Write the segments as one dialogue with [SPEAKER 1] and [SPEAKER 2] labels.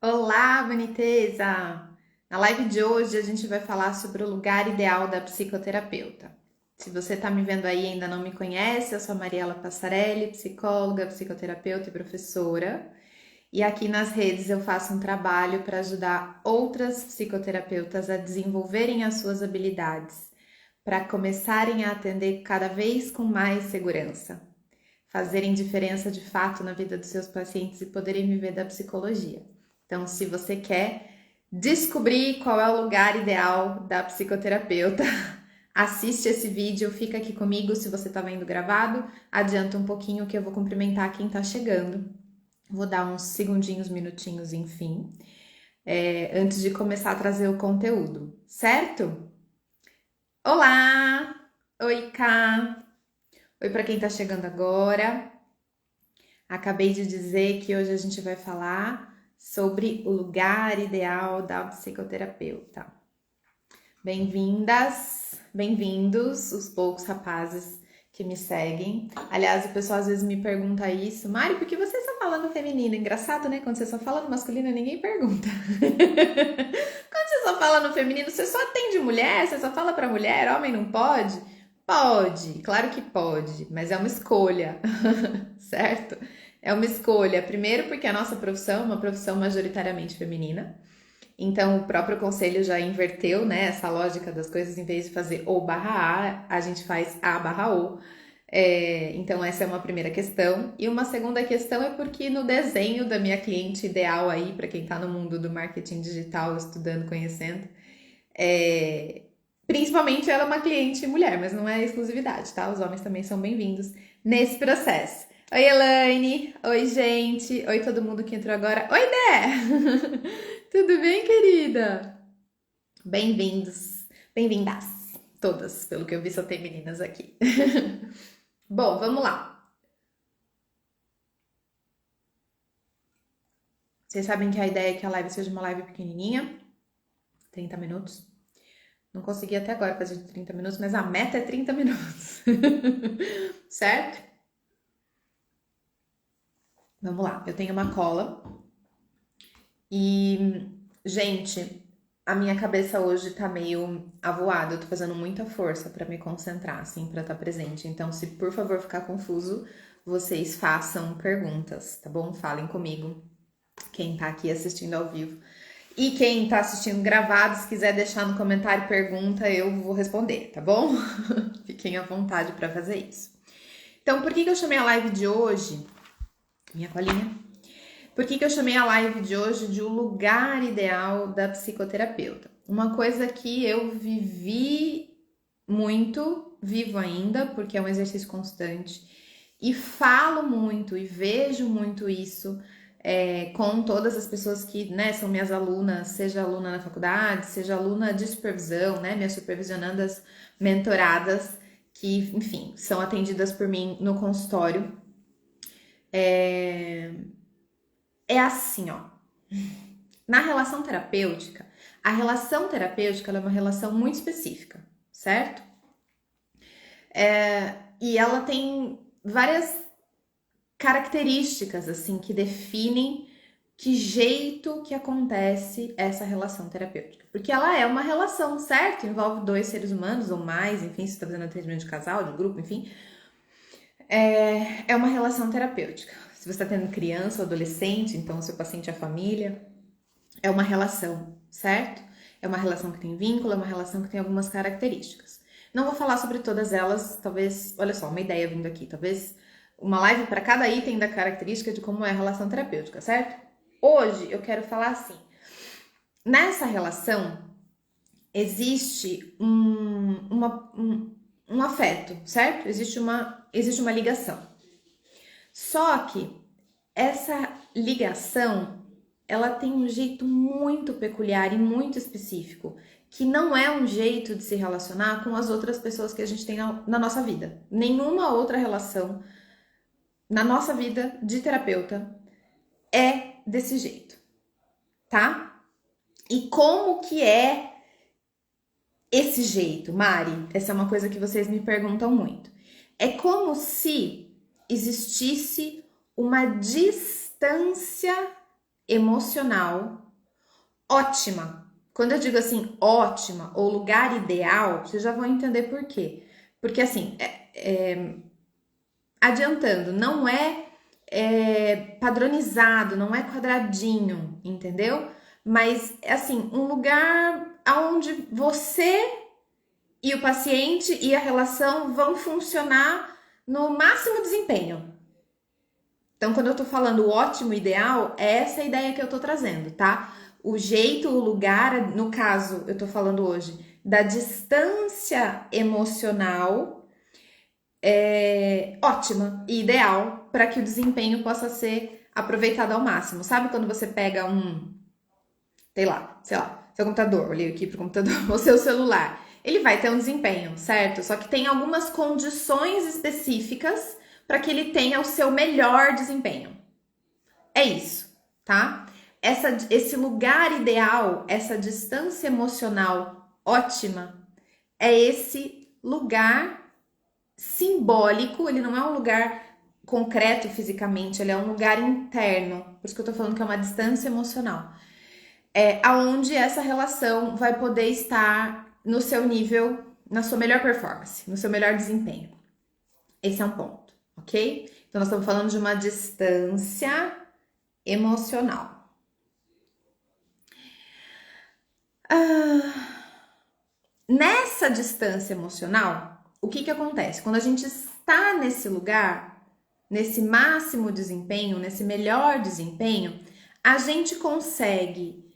[SPEAKER 1] Olá, boniteza! Na live de hoje a gente vai falar sobre o lugar ideal da psicoterapeuta. Se você está me vendo aí e ainda não me conhece, eu sou a Mariela Passarelli, psicóloga, psicoterapeuta e professora. E aqui nas redes eu faço um trabalho para ajudar outras psicoterapeutas a desenvolverem as suas habilidades, para começarem a atender cada vez com mais segurança, fazerem diferença de fato na vida dos seus pacientes e poderem viver da psicologia. Então, se você quer descobrir qual é o lugar ideal da psicoterapeuta, assiste esse vídeo, fica aqui comigo se você está vendo gravado, adianta um pouquinho que eu vou cumprimentar quem está chegando. Vou dar uns segundinhos, minutinhos, enfim, antes de começar a trazer o conteúdo, certo? Olá! Oi, Ká! Oi para quem está chegando agora. Acabei de dizer que hoje a gente vai falar sobre o lugar ideal da psicoterapeuta. Bem-vindas, bem-vindos, os poucos rapazes que me seguem. Aliás, o pessoal às vezes me pergunta isso, Mari, por que você só fala no feminino? Engraçado, né? Quando você só fala no masculino, ninguém pergunta. Quando você só fala no feminino, você só atende mulher, você só fala pra mulher, homem não pode? Pode, claro que pode, mas é uma escolha, certo? É uma escolha. Primeiro, porque a nossa profissão é uma profissão majoritariamente feminina. Então, o próprio conselho já inverteu, né, essa lógica das coisas, em vez de fazer o barra A gente faz A barra O. Então, essa é uma primeira questão. E uma segunda questão é porque no desenho da minha cliente ideal aí, para quem está no mundo do marketing digital, estudando, conhecendo, é, principalmente ela é uma cliente mulher, mas não é exclusividade, tá? Os homens também são bem-vindos nesse processo. Oi, Elaine! Oi, gente! Oi, todo mundo que entrou agora! Oi, Dé! Tudo bem, querida? Bem-vindos, bem-vindas, todas, pelo que eu vi só tem meninas aqui. Bom, vamos lá. Vocês sabem que a ideia é que a live seja uma live pequenininha, 30 minutos. Não consegui até agora fazer de 30 minutos, mas a meta é 30 minutos. Certo? Vamos lá. Eu tenho uma cola e, gente, a minha cabeça hoje tá meio avoada. Eu tô fazendo muita força pra me concentrar, assim, pra estar presente. Então, se por favor ficar confuso, vocês façam perguntas, tá bom? Falem comigo. Quem tá aqui assistindo ao vivo. E quem tá assistindo gravado, se quiser deixar no comentário pergunta, eu vou responder, tá bom? Fiquem à vontade para fazer isso. Então, por que eu chamei a live de hoje? Minha colinha. Por que eu chamei a live de hoje de o lugar ideal da psicoterapeuta? Uma coisa que eu vivi muito, vivo ainda, porque é um exercício constante, e falo muito e vejo muito isso com todas as pessoas que, né, são minhas alunas, seja aluna na faculdade, seja aluna de supervisão, né, minhas supervisionandas mentoradas, que, enfim, são atendidas por mim no consultório. É assim, ó. Na relação terapêutica ela é uma relação muito específica, certo? E ela tem várias características, assim, que definem que jeito que acontece essa relação terapêutica. Porque ela é uma relação, certo? Envolve dois seres humanos ou mais, enfim, se você está fazendo atendimento de casal, de grupo, enfim. É uma relação terapêutica. Se você está tendo criança ou adolescente, então o seu paciente é a família, é uma relação, certo? É uma relação que tem vínculo, é uma relação que tem algumas características. Não vou falar sobre todas elas, talvez, olha só, uma ideia vindo aqui, talvez uma live para cada item da característica de como é a relação terapêutica, certo? Hoje eu quero falar assim, nessa relação existe um afeto, certo? Existe uma ligação. Só que essa ligação, ela tem um jeito muito peculiar e muito específico, que não é um jeito de se relacionar com as outras pessoas que a gente tem na nossa vida. Nenhuma outra relação na nossa vida de terapeuta é desse jeito, tá? E como que é esse jeito, Mari? Essa é uma coisa que vocês me perguntam muito. É como se existisse uma distância emocional ótima. Quando eu digo assim, ótima ou lugar ideal, vocês já vão entender por quê. Porque assim, adiantando, não é padronizado, não é quadradinho, entendeu? Mas assim, um lugar onde você e o paciente e a relação vão funcionar no máximo desempenho. Então, quando eu tô falando ótimo, ideal, é essa a ideia que eu tô trazendo, tá? O jeito, o lugar, no caso, eu tô falando hoje da distância emocional ótima e ideal para que o desempenho possa ser aproveitado ao máximo. Sabe quando você pega sei lá, seu computador, olhei aqui pro computador, o seu celular, ele vai ter um desempenho, certo? Só que tem algumas condições específicas para que ele tenha o seu melhor desempenho. É isso, tá? Esse lugar ideal, essa distância emocional ótima, é esse lugar simbólico, ele não é um lugar concreto fisicamente, ele é um lugar interno. Por isso que eu tô falando que é uma distância emocional. Aonde essa relação vai poder estar no seu nível, na sua melhor performance, no seu melhor desempenho. Esse é um ponto, ok? Então, nós estamos falando de uma distância emocional. Nessa distância emocional, o que acontece? Quando a gente está nesse lugar, nesse máximo desempenho, nesse melhor desempenho, a gente consegue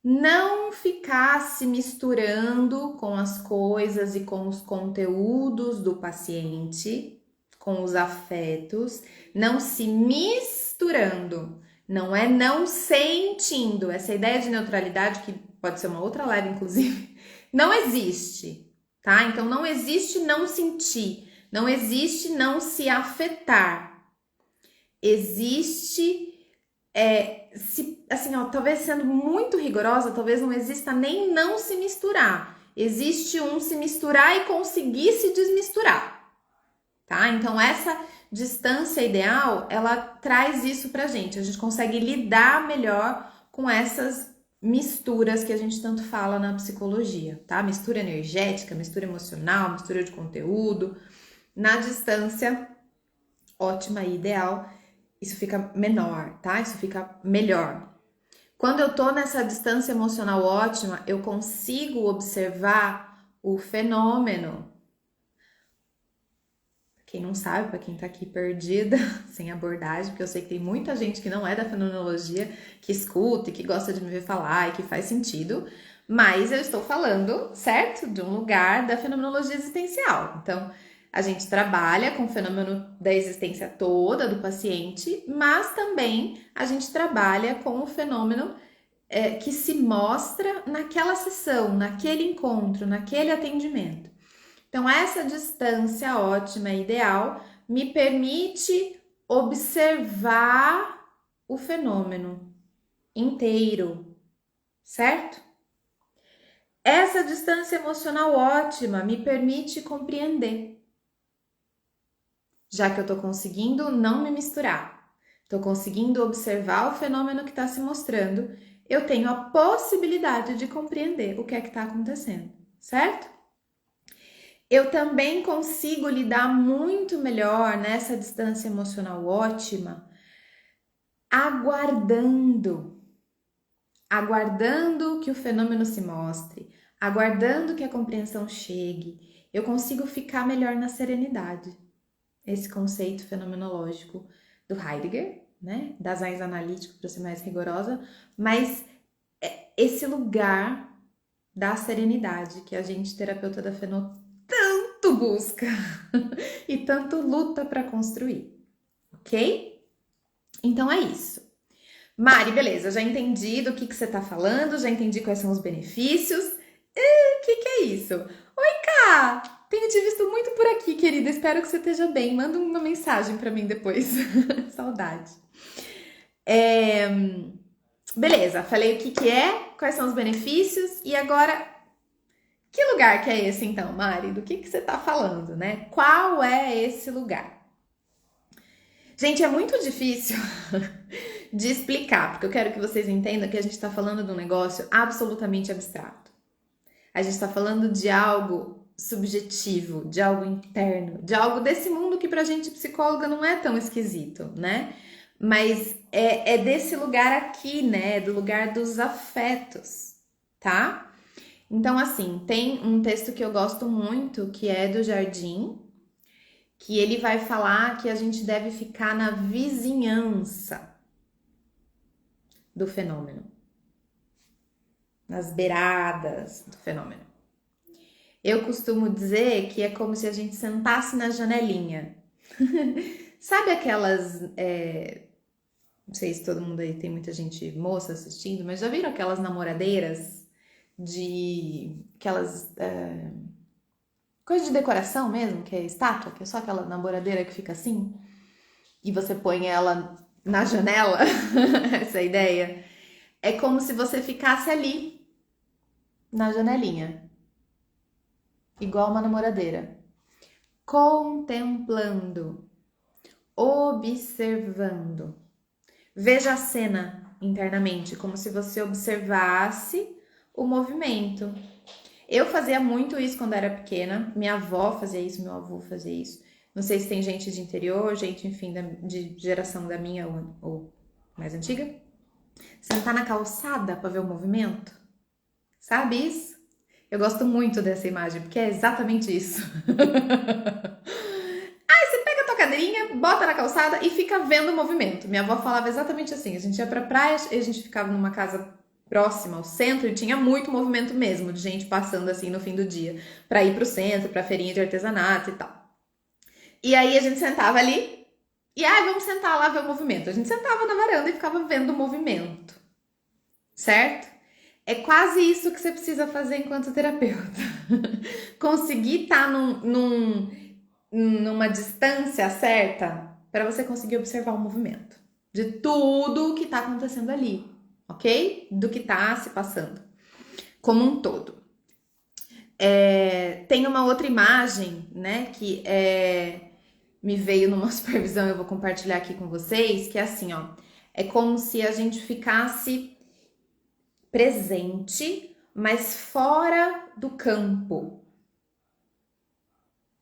[SPEAKER 1] não ficar se misturando com as coisas e com os conteúdos do paciente, com os afetos, não se misturando, não é não sentindo. Essa ideia de neutralidade, que pode ser uma outra live, inclusive, não existe, tá? Então não existe não sentir, não existe não se afetar. Existe assim, ó, talvez sendo muito rigorosa, talvez não exista nem não se misturar. Existe um se misturar e conseguir se desmisturar, tá? Então, essa distância ideal, ela traz isso pra gente. A gente consegue lidar melhor com essas misturas que a gente tanto fala na psicologia, tá? Mistura energética, mistura emocional, mistura de conteúdo. Na distância ótima e ideal, isso fica menor, tá? Isso fica melhor. Quando eu tô nessa distância emocional ótima, eu consigo observar o fenômeno. Quem não sabe, para quem tá aqui perdida, sem abordagem, porque eu sei que tem muita gente que não é da fenomenologia, que escuta e que gosta de me ver falar e que faz sentido, mas eu estou falando, certo? De um lugar da fenomenologia existencial. Então, a gente trabalha com o fenômeno da existência toda do paciente, mas também a gente trabalha com o fenômeno que se mostra naquela sessão, naquele encontro, naquele atendimento. Então, essa distância ótima e ideal me permite observar o fenômeno inteiro, certo? Essa distância emocional ótima me permite compreender, já que eu tô conseguindo não me misturar, tô conseguindo observar o fenômeno que está se mostrando, eu tenho a possibilidade de compreender o que é que está acontecendo, certo? Eu também consigo lidar muito melhor nessa distância emocional ótima, aguardando que o fenômeno se mostre, aguardando que a compreensão chegue. Eu consigo ficar melhor na serenidade. Esse conceito fenomenológico do Heidegger, né? Dasein analítico, para ser mais rigorosa, mas esse lugar da serenidade que a gente, terapeuta da Fenô, tanto busca e tanto luta para construir, ok? Então é isso. Mari, beleza, já entendi do que você tá falando, já entendi quais são os benefícios. O que é isso? Oi, Ká! Tenho te visto muito por aqui, querida. Espero que você esteja bem. Manda uma mensagem para mim depois. Saudade. Beleza, falei o que é, quais são os benefícios e agora, que lugar que é esse então, Mari? Do que você tá falando, né? Qual é esse lugar? Gente, é muito difícil de explicar, porque eu quero que vocês entendam que a gente está falando de um negócio absolutamente abstrato. A gente está falando de algo subjetivo, de algo interno, de algo desse mundo que pra gente psicóloga não é tão esquisito, né? Mas é desse lugar aqui, né? Do lugar dos afetos, tá? Então, assim, tem um texto que eu gosto muito, que é do Jardim, que ele vai falar que a gente deve ficar na vizinhança do fenômeno, nas beiradas do fenômeno. Eu costumo dizer que é como se a gente sentasse na janelinha. Sabe aquelas... não sei se todo mundo aí tem muita gente moça assistindo, mas já viram aquelas namoradeiras de... aquelas... coisa de decoração mesmo, que é estátua, que é só aquela namoradeira que fica assim, e você põe ela na janela, essa é a ideia. É como se você ficasse ali, na janelinha, igual uma namoradeira, contemplando, observando. Veja a cena internamente, como se você observasse o movimento. Eu fazia muito isso quando era pequena, minha avó fazia isso, meu avô fazia isso. Não sei se tem gente de interior, gente, enfim, de geração da minha ou mais antiga. Sentar na calçada para ver o movimento. Sabe isso? Eu gosto muito dessa imagem, porque é exatamente isso. Aí você pega a tua cadeirinha, bota na calçada e fica vendo o movimento. Minha avó falava exatamente assim, a gente ia pra praia e a gente ficava numa casa próxima ao centro e tinha muito movimento mesmo, de gente passando assim no fim do dia, pra ir pro centro, pra feirinha de artesanato e tal. E aí a gente sentava ali e, vamos sentar lá ver o movimento. A gente sentava na varanda e ficava vendo o movimento, certo? É quase isso que você precisa fazer enquanto terapeuta. Conseguir estar numa distância certa para você conseguir observar o movimento de tudo que está acontecendo ali, ok? Do que está se passando como um todo. Tem uma outra imagem, né, que me veio numa supervisão, eu vou compartilhar aqui com vocês, que é assim, ó, é como se a gente ficasse presente, mas fora do campo.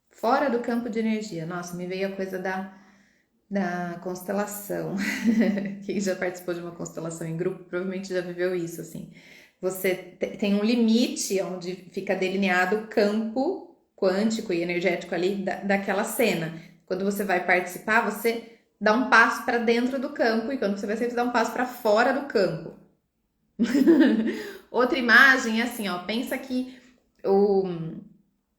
[SPEAKER 1] Fora do campo de energia. Nossa, me veio a coisa da constelação. Quem já participou de uma constelação em grupo provavelmente já viveu isso, assim. Você tem um limite onde fica delineado o campo quântico e energético ali daquela cena. Quando você vai participar, você dá um passo para dentro do campo e quando você vai sair, você dá um passo para fora do campo. Outra imagem é assim, ó, pensa que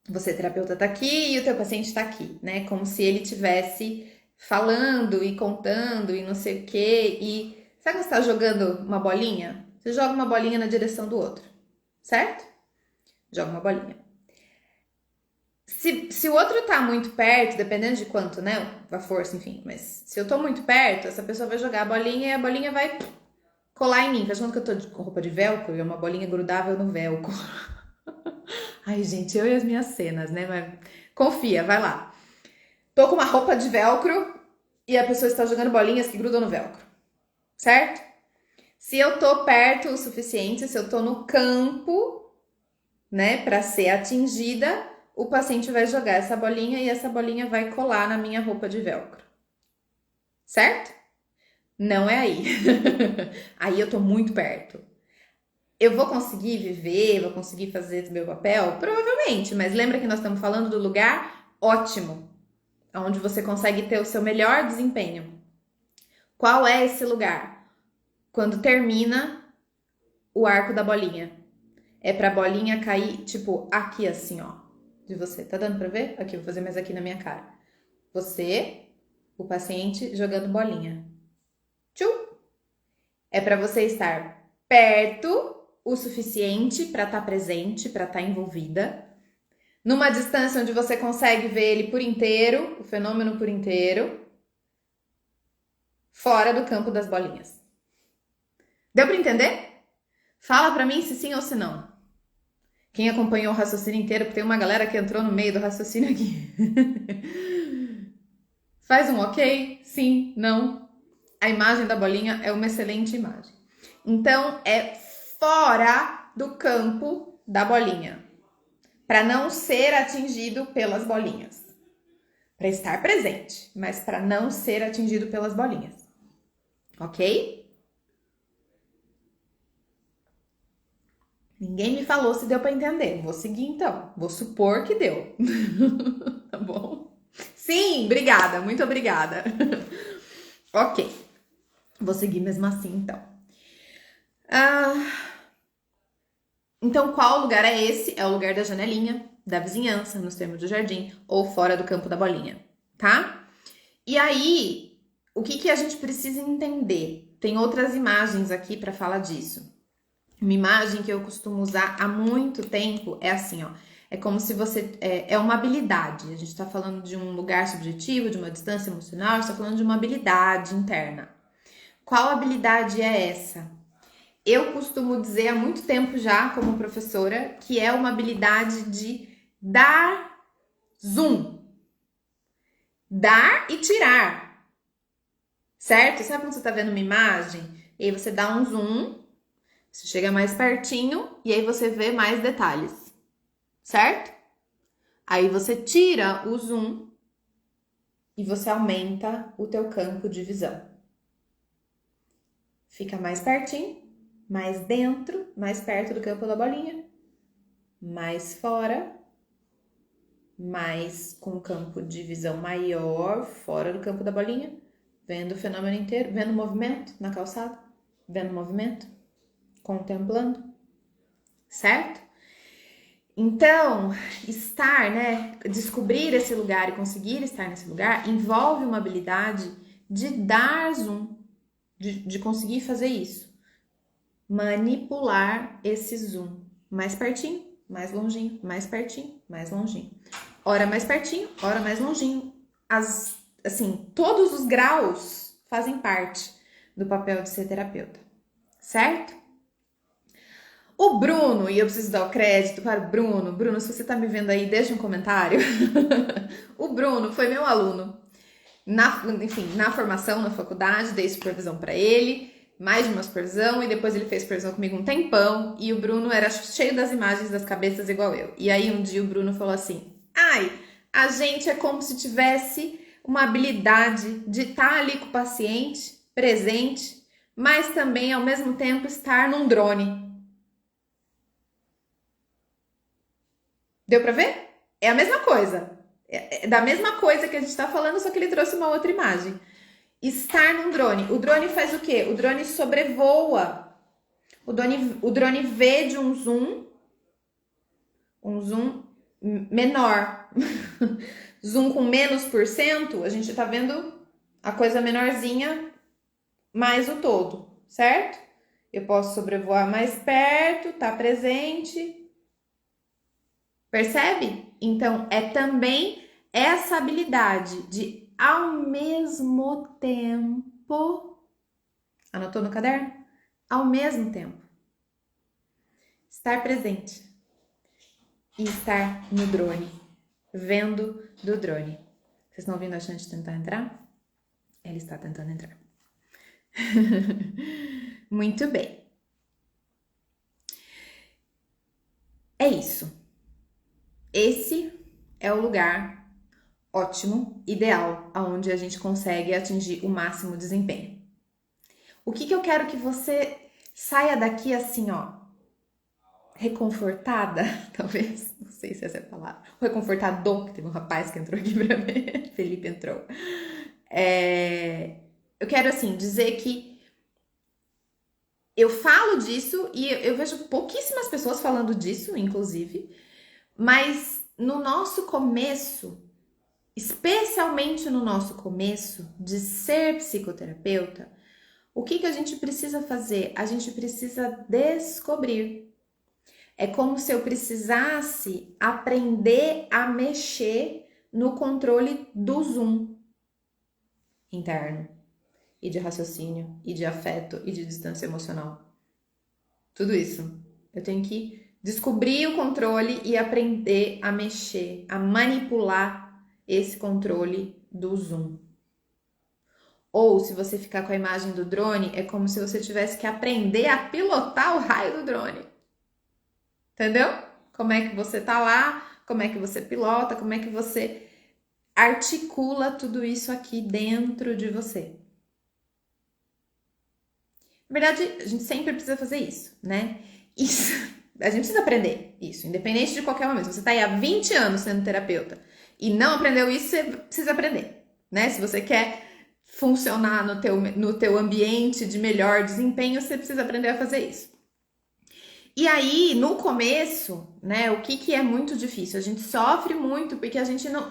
[SPEAKER 1] você, terapeuta, tá aqui e o teu paciente tá aqui, né? Como se ele tivesse falando e contando e não sei o quê. E sabe quando você tá jogando uma bolinha? Você joga uma bolinha na direção do outro, certo? Joga uma bolinha. Se o outro tá muito perto, dependendo de quanto, né? A força, enfim. Mas se eu tô muito perto, essa pessoa vai jogar a bolinha e a bolinha vai colar em mim. Tá achando que eu tô com roupa de velcro e é uma bolinha grudável no velcro? Ai, gente, eu e as minhas cenas, né? Mas confia, vai lá. Tô com uma roupa de velcro e a pessoa está jogando bolinhas que grudam no velcro, certo? Se eu tô perto o suficiente, se eu tô no campo, né, para ser atingida, o paciente vai jogar essa bolinha e essa bolinha vai colar na minha roupa de velcro, certo? Não é aí. Aí eu tô muito perto. Eu vou conseguir viver, vou conseguir fazer meu papel? Provavelmente, mas lembra que nós estamos falando do lugar ótimo, onde você consegue ter o seu melhor desempenho. Qual é esse lugar? Quando termina o arco da bolinha. É pra bolinha cair, tipo, aqui assim, ó, de você. Tá dando pra ver? Aqui, vou fazer mais aqui na minha cara. Você, o paciente, jogando bolinha. Tchum! É pra você estar perto o suficiente para estar presente, para estar envolvida, numa distância onde você consegue ver ele por inteiro, o fenômeno por inteiro, fora do campo das bolinhas. Deu para entender? Fala para mim se sim ou se não. Quem acompanhou o raciocínio inteiro, porque tem uma galera que entrou no meio do raciocínio aqui. Faz um ok, sim, não. a imagem da bolinha é uma excelente imagem. Então, é fora do campo da bolinha, para não ser atingido pelas bolinhas. Para estar presente, mas para não ser atingido pelas bolinhas. Ok? Ninguém me falou se deu para entender. Vou seguir então. Vou supor que deu. Tá bom? Sim, obrigada. Muito obrigada. Ok. Vou seguir mesmo assim então. Então, qual lugar é esse? É o lugar da janelinha, da vizinhança, nos termos do jardim, ou fora do campo da bolinha, tá? E aí, o que a gente precisa entender? Tem outras imagens aqui para falar disso. Uma imagem que eu costumo usar há muito tempo é assim, ó. É como se você... É uma habilidade. A gente tá falando de um lugar subjetivo, de uma distância emocional, a gente tá falando de uma habilidade interna. Qual habilidade é essa? Eu costumo dizer há muito tempo já, como professora, que é uma habilidade de dar zoom. Dar e tirar. Certo? Sabe quando você tá vendo uma imagem? E aí você dá um zoom, você chega mais pertinho e aí você vê mais detalhes. Certo? Aí você tira o zoom e você aumenta o teu campo de visão. Fica mais pertinho, mais dentro, mais perto do campo da bolinha, mais fora, mais com o campo de visão maior, fora do campo da bolinha, vendo o fenômeno inteiro, vendo o movimento na calçada, vendo o movimento, contemplando, certo? Então, estar, né, descobrir esse lugar e conseguir estar nesse lugar envolve uma habilidade de dar zoom, de conseguir fazer isso. Manipular esse zoom. Mais pertinho, mais longinho, mais pertinho, mais longinho. Ora mais pertinho, ora mais longinho. Assim, todos os graus fazem parte do papel de ser terapeuta, certo? O Bruno, e eu preciso dar o crédito para o Bruno. Bruno, se você tá me vendo aí, deixa um comentário. O Bruno foi meu aluno na formação, na faculdade, dei supervisão para ele, mais de uma supervisão, e depois ele fez supervisão comigo um tempão, e o Bruno era cheio das imagens das cabeças igual eu. E aí um dia o Bruno falou assim, a gente é como se tivesse uma habilidade de estar ali com o paciente, presente, mas também ao mesmo tempo estar num drone. Deu para ver? É a mesma coisa. É da mesma coisa que a gente tá falando, só que ele trouxe uma outra imagem. Estar num drone. O drone faz o quê? O drone sobrevoa. O drone vê de um zoom menor. Zoom com menos por cento, a gente tá vendo a coisa menorzinha mais o todo, certo? Eu posso sobrevoar mais perto, tá presente. Percebe? Então, é também essa habilidade de, ao mesmo tempo, anotou no caderno? Ao mesmo tempo, estar presente e estar no drone, vendo do drone. Vocês estão ouvindo a gente tentar entrar? Ele está tentando entrar. Muito bem. É isso. Esse é o lugar ótimo, ideal, aonde a gente consegue atingir o máximo desempenho. O que eu quero que você saia daqui assim, ó, reconfortada, talvez, não sei se essa é a palavra, reconfortado, que teve um rapaz que entrou aqui pra mim, Felipe entrou. Eu quero, assim, dizer que eu falo disso e eu vejo pouquíssimas pessoas falando disso, inclusive, mas no nosso começo, especialmente no nosso começo de ser psicoterapeuta, o que a gente precisa fazer? A gente precisa descobrir. É como se eu precisasse aprender a mexer no controle do zoom interno, e de raciocínio, e de afeto, e de distância emocional. Tudo isso. Eu tenho que descobrir o controle e aprender a mexer, a manipular esse controle do zoom. Ou se você ficar com a imagem do drone, é como se você tivesse que aprender a pilotar o raio do drone. Entendeu? Como é que você tá lá, como é que você pilota, como é que você articula tudo isso aqui dentro de você. Na verdade, a gente sempre precisa fazer isso, né? Isso, a gente precisa aprender isso, independente de qualquer momento. Você tá aí há 20 anos sendo terapeuta e não aprendeu isso, você precisa aprender, né? Se você quer funcionar no teu ambiente de melhor desempenho, você precisa aprender a fazer isso. E aí, no começo, né, o que é muito difícil? A gente sofre muito porque a gente não...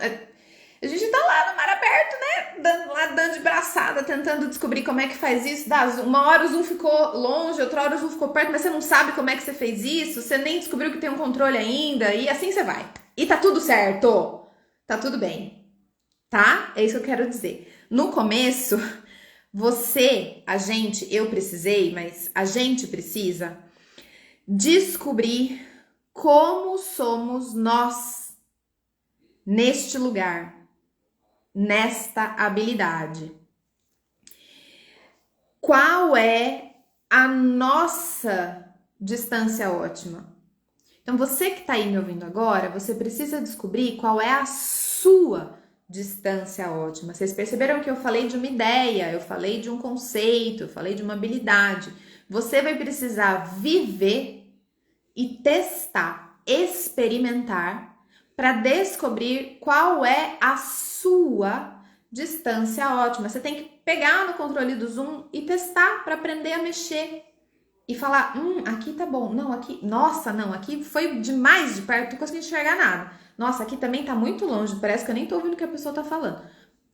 [SPEAKER 1] A gente tá lá no mar aberto, né, dando de braçada, tentando descobrir como é que faz isso. Uma hora o zoom ficou longe, outra hora o zoom ficou perto, mas você não sabe como é que você fez isso, você nem descobriu que tem um controle ainda, e assim você vai. E tá tudo certo, tá tudo bem, tá? É isso que eu quero dizer. No começo, eu precisei, mas a gente precisa descobrir como somos nós neste lugar, nesta habilidade. Qual é a nossa distância ótima? Então, você que está aí me ouvindo agora, você precisa descobrir qual é a sua distância ótima. Vocês perceberam que eu falei de uma ideia, eu falei de um conceito, eu falei de uma habilidade. Você vai precisar viver e testar, experimentar para descobrir qual é a sua distância ótima. Você tem que pegar no controle do zoom e testar para aprender a mexer e falar, aqui tá bom, não, aqui, nossa, não, aqui foi demais de perto, não consegui enxergar nada. Nossa, aqui também tá muito longe, parece que eu nem tô ouvindo o que a pessoa tá falando.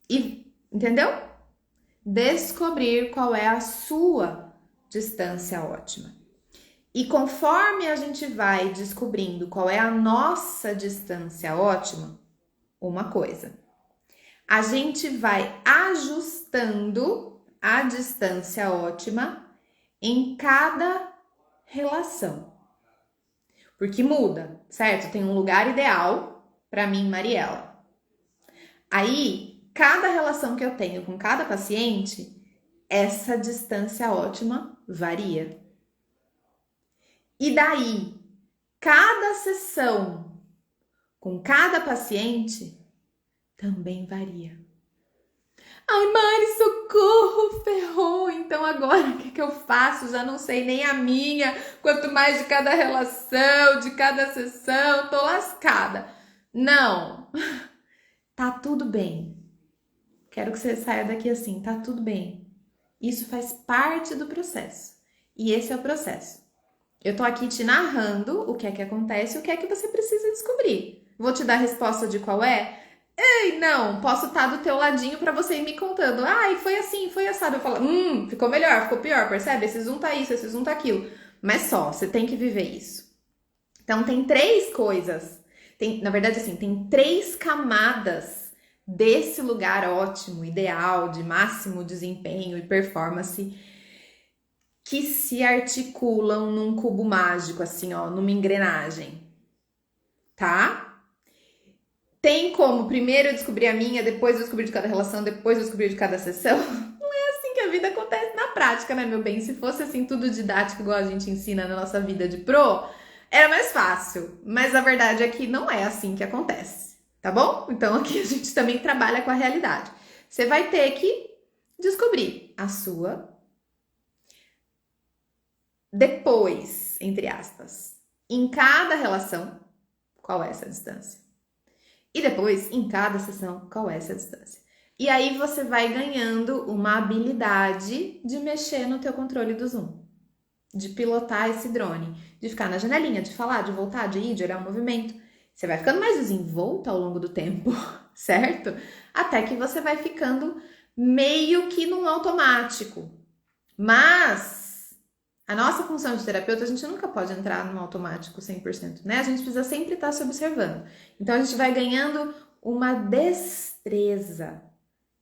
[SPEAKER 1] E, entendeu? Descobrir qual é a sua distância ótima. E conforme a gente vai descobrindo qual é a nossa distância ótima, uma coisa, a gente vai ajustando a distância ótima em cada relação. Porque muda, certo? Tem um lugar ideal para mim, Mariela. Aí, cada relação que eu tenho com cada paciente, essa distância ótima varia. E daí, cada sessão com cada paciente também varia. Ai, Mari, socorro, ferrou. Então agora o que eu faço? Já não sei nem a minha. Quanto mais de cada relação, de cada sessão, tô lascada. Não, tá tudo bem. Quero que você saia daqui assim, tá tudo bem. Isso faz parte do processo. E esse é o processo. Eu tô aqui te narrando o que é que acontece e o que é que você precisa descobrir. Vou te dar a resposta de qual é? Ei, não, posso estar do teu ladinho pra você ir me contando. Ai, foi assim, foi assado. Eu falo, ficou melhor, ficou pior, percebe? Esse zoom tá isso, esse zoom tá aquilo. Mas só, você tem que viver isso. Então, tem três coisas. Na verdade, assim, tem três camadas desse lugar ótimo, ideal, de máximo desempenho e performance que se articulam num cubo mágico, assim, ó, numa engrenagem, tá? Tem como primeiro eu descobrir a minha, depois eu descobrir de cada relação, depois eu descobrir de cada sessão? Não é assim que a vida acontece na prática, né, meu bem? Se fosse assim tudo didático igual a gente ensina na nossa vida de pro, era mais fácil. Mas a verdade é que não é assim que acontece, tá bom? Então aqui a gente também trabalha com a realidade. Você vai ter que descobrir a sua depois, entre aspas, em cada relação, qual é essa distância? E depois, em cada sessão, qual é essa distância? E aí você vai ganhando uma habilidade de mexer no teu controle do zoom, de pilotar esse drone, de ficar na janelinha, de falar, de voltar, de ir, de olhar o movimento. Você vai ficando mais desenvolta ao longo do tempo, certo? Até que você vai ficando meio que num automático. Mas a nossa função de terapeuta, a gente nunca pode entrar no automático 100%, né? A gente precisa sempre estar se observando. Então, a gente vai ganhando uma destreza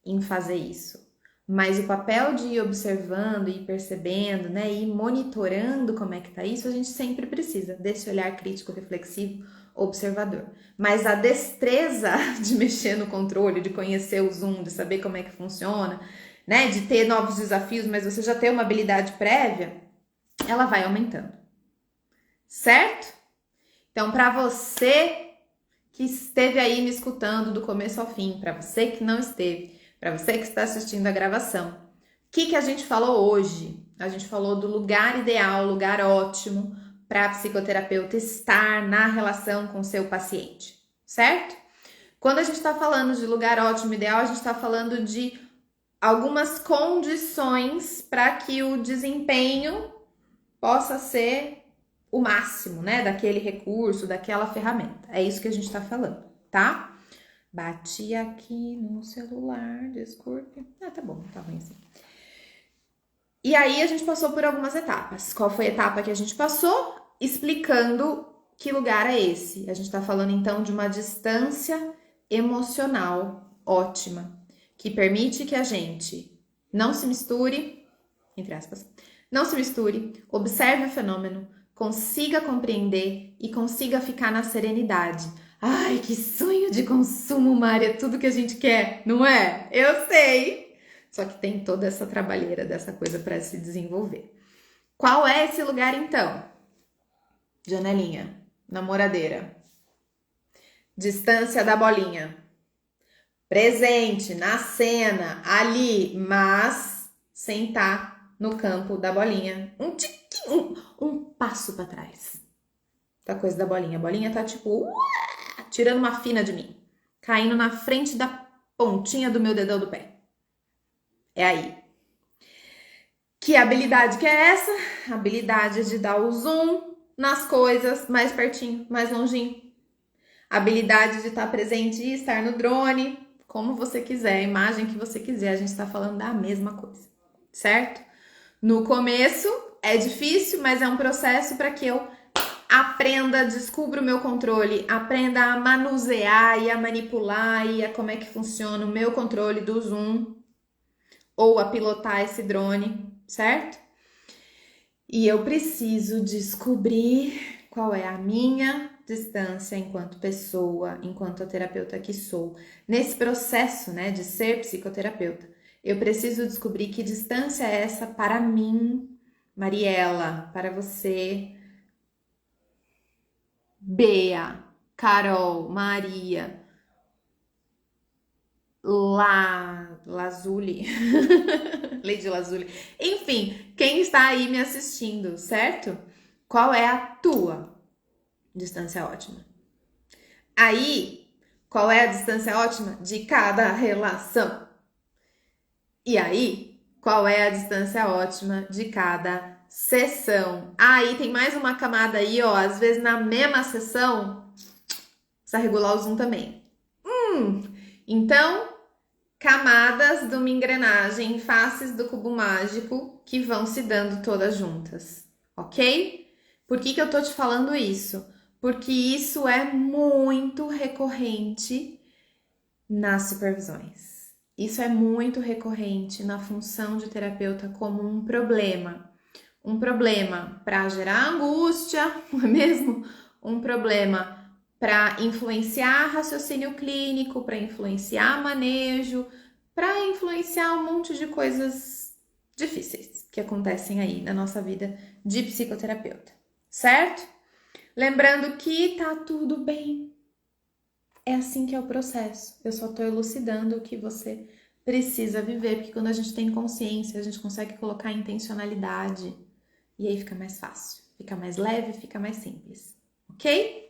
[SPEAKER 1] em fazer isso. Mas o papel de ir observando, ir percebendo, né? Ir monitorando como é que tá isso, a gente sempre precisa desse olhar crítico, reflexivo, observador. Mas a destreza de mexer no controle, de conhecer o zoom, de saber como é que funciona, né, de ter novos desafios, mas você já tem uma habilidade prévia, ela vai aumentando. Certo? Então, para você que esteve aí me escutando do começo ao fim, para você que não esteve, para você que está assistindo a gravação, o que a gente falou hoje? A gente falou do lugar ideal, lugar ótimo para a psicoterapeuta estar na relação com o seu paciente, certo? Quando a gente está falando de lugar ótimo, ideal, a gente está falando de algumas condições para que o desempenho possa ser o máximo, né, daquele recurso, daquela ferramenta. É isso que a gente tá falando, tá? Bati aqui no celular, desculpe. Ah, tá bom, tá ruim assim. E aí a gente passou por algumas etapas. Qual foi a etapa que a gente passou? Explicando que lugar é esse. A gente tá falando então de uma distância emocional ótima, que permite que a gente não se misture, entre aspas, não se misture, observe o fenômeno, consiga compreender e consiga ficar na serenidade. Ai, que sonho de consumo, Mari, é tudo que a gente quer, não é? Eu sei! Só que tem toda essa trabalheira dessa coisa para se desenvolver. Qual é esse lugar então? Janelinha, namoradeira, distância da bolinha, presente, na cena, ali, mas sem estar no campo da bolinha. Um passo para trás da coisa da bolinha. A bolinha tá tipo, tirando uma fina de mim, caindo na frente da pontinha do meu dedão do pé. É aí. Que habilidade que é essa? A habilidade de dar o zoom nas coisas mais pertinho, mais longinho. A habilidade de estar presente e estar no drone, como você quiser, a imagem que você quiser. A gente está falando da mesma coisa, certo? No começo é difícil, mas é um processo para que eu aprenda, descubra o meu controle, aprenda a manusear e a manipular e a como é que funciona o meu controle do zoom ou a pilotar esse drone, certo? E eu preciso descobrir qual é a minha distância enquanto pessoa, enquanto terapeuta que sou, nesse processo, né, de ser psicoterapeuta. Eu preciso descobrir que distância é essa para mim, Mariela, para você, Bea, Carol, Maria, Lazuli, Lady Lazuli, enfim, quem está aí me assistindo, certo? Qual é a tua distância ótima? Aí, qual é a distância ótima de cada relação? E aí, qual é a distância ótima de cada sessão? Aí tem mais uma camada aí, ó, às vezes na mesma sessão, precisa regular o zoom também. Então, camadas de uma engrenagem, faces do cubo mágico que vão se dando todas juntas, ok? Por que eu tô te falando isso? Porque isso é muito recorrente nas supervisões. Isso é muito recorrente na função de terapeuta como um problema. Um problema para gerar angústia, não é mesmo? Um problema para influenciar raciocínio clínico, para influenciar manejo, para influenciar um monte de coisas difíceis que acontecem aí na nossa vida de psicoterapeuta, certo? Lembrando que tá tudo bem. É assim que é o processo. Eu só tô elucidando o que você precisa viver, porque quando a gente tem consciência, a gente consegue colocar intencionalidade e aí fica mais fácil, fica mais leve, fica mais simples, ok?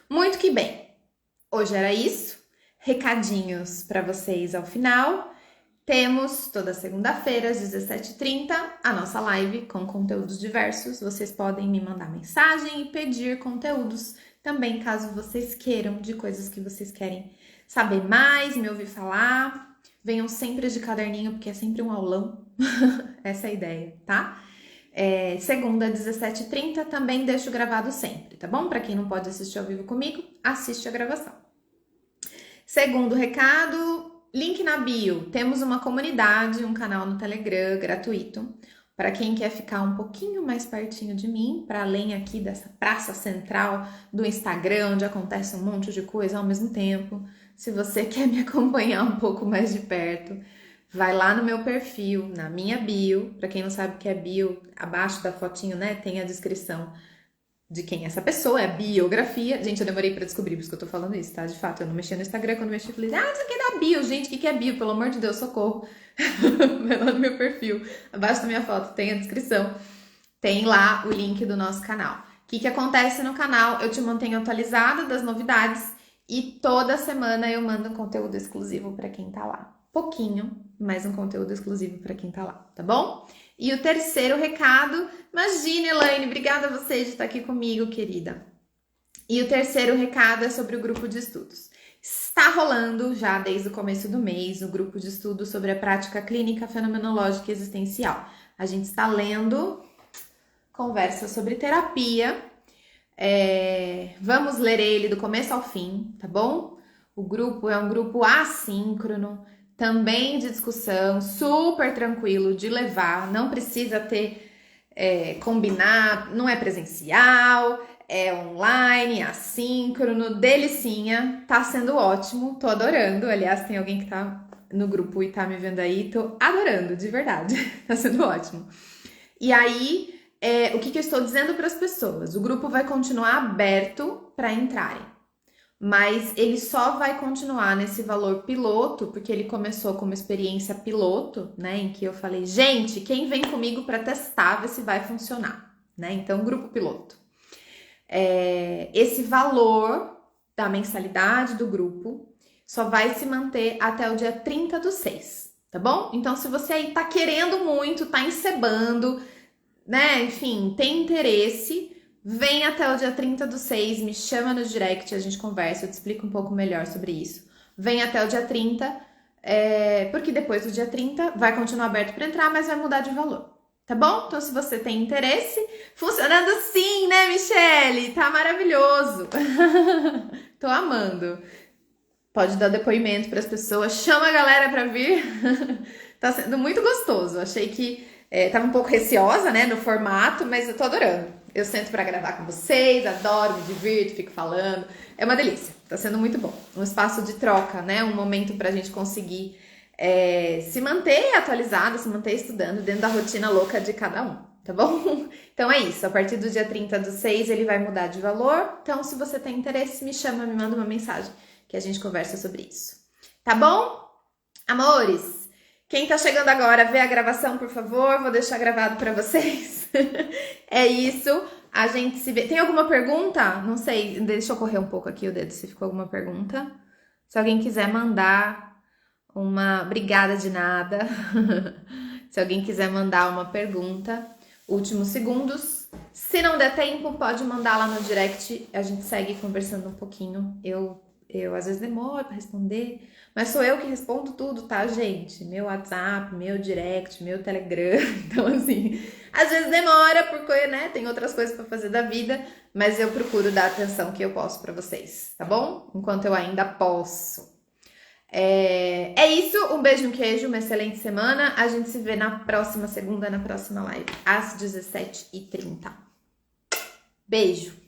[SPEAKER 1] Muito que bem. Hoje era isso. Recadinhos para vocês ao final. Temos toda segunda-feira às 17h30 a nossa live com conteúdos diversos. Vocês podem me mandar mensagem e pedir conteúdos também, caso vocês queiram, de coisas que vocês querem saber mais, me ouvir falar. Venham sempre de caderninho, porque é sempre um aulão. Essa é a ideia, tá? Segunda, 17h30, também deixo gravado sempre, tá bom? Para quem não pode assistir ao vivo comigo, assiste a gravação. Segundo recado, link na bio. Temos uma comunidade, um canal no Telegram gratuito para quem quer ficar um pouquinho mais pertinho de mim, para além aqui dessa praça central do Instagram, onde acontece um monte de coisa ao mesmo tempo. Se você quer me acompanhar um pouco mais de perto, vai lá no meu perfil, na minha bio. Pra quem não sabe o que é bio, abaixo da fotinho, né, tem a descrição de quem é essa pessoa, é a biografia. Gente, eu demorei pra descobrir, por isso que eu tô falando isso, tá? De fato, eu não mexia no Instagram, quando eu mexi, eu falei, isso aqui é da bio, gente, o que é bio? Pelo amor de Deus, socorro. Vai lá no meu perfil, abaixo da minha foto tem a descrição, tem lá o link do nosso canal. O que acontece no canal? Eu te mantenho atualizada das novidades e toda semana eu mando um conteúdo exclusivo pra quem tá lá. Pouquinho, mas um conteúdo exclusivo pra quem tá lá, tá bom? E o terceiro recado, imagina, Elaine, obrigada a você de estar aqui comigo, querida. E o terceiro recado é sobre o grupo de estudos. Está rolando já desde o começo do mês o grupo de estudos sobre a prática clínica fenomenológica existencial. A gente está lendo conversas sobre terapia. Vamos ler ele do começo ao fim, tá bom? O grupo é um grupo assíncrono, também de discussão, super tranquilo de levar, não precisa ter, combinar, não é presencial, é online, assíncrono, delicinha, tá sendo ótimo, tô adorando. Aliás, tem alguém que tá no grupo e tá me vendo aí, tô adorando, de verdade, tá sendo ótimo. E aí, o que eu estou dizendo para as pessoas? O grupo vai continuar aberto para entrarem, mas ele só vai continuar nesse valor piloto, porque ele começou como experiência piloto, né? Em que eu falei, gente, quem vem comigo para testar, ver se vai funcionar, né? Então, grupo piloto. Esse valor da mensalidade do grupo só vai se manter até o dia 30/6, tá bom? Então, se você aí tá querendo muito, tá encebando, né? Enfim, tem interesse, vem até o dia 30/6, me chama no direct, a gente conversa, eu te explico um pouco melhor sobre isso. Vem até o dia 30, porque depois do dia 30 vai continuar aberto para entrar, mas vai mudar de valor, tá bom? Então, se você tem interesse, funcionando sim, né, Michele? Tá maravilhoso. Tô amando. Pode dar depoimento para as pessoas, chama a galera para vir. Tá sendo muito gostoso. Achei que tava um pouco receosa, né, no formato, mas eu tô adorando. Eu sento para gravar com vocês, adoro, me divirto, fico falando. É uma delícia, tá sendo muito bom. Um espaço de troca, né, um momento pra gente conseguir se manter atualizado, se manter estudando dentro da rotina louca de cada um, tá bom? Então é isso, a partir do dia 30/6 ele vai mudar de valor. Então, se você tem interesse, me chama, me manda uma mensagem que a gente conversa sobre isso. Tá bom? Amores, quem tá chegando agora, vê a gravação, por favor. Vou deixar gravado pra vocês. É isso. A gente se vê. Tem alguma pergunta? Não sei, deixa eu correr um pouco aqui o dedo se ficou alguma pergunta. Se alguém quiser mandar uma obrigada de nada. Se alguém quiser mandar uma pergunta, últimos segundos. Se não der tempo, pode mandar lá no direct. A gente segue conversando um pouquinho. Eu às vezes demoro para responder, mas sou eu que respondo tudo, tá, gente? Meu WhatsApp, meu direct, meu Telegram. Então, assim, às vezes demora porque, né, tem outras coisas para fazer da vida, mas eu procuro dar a atenção que eu posso para vocês, tá bom? Enquanto eu ainda posso. É isso, um beijo, um queijo, uma excelente semana. A gente se vê na próxima segunda, na próxima live, às 17h30. Beijo!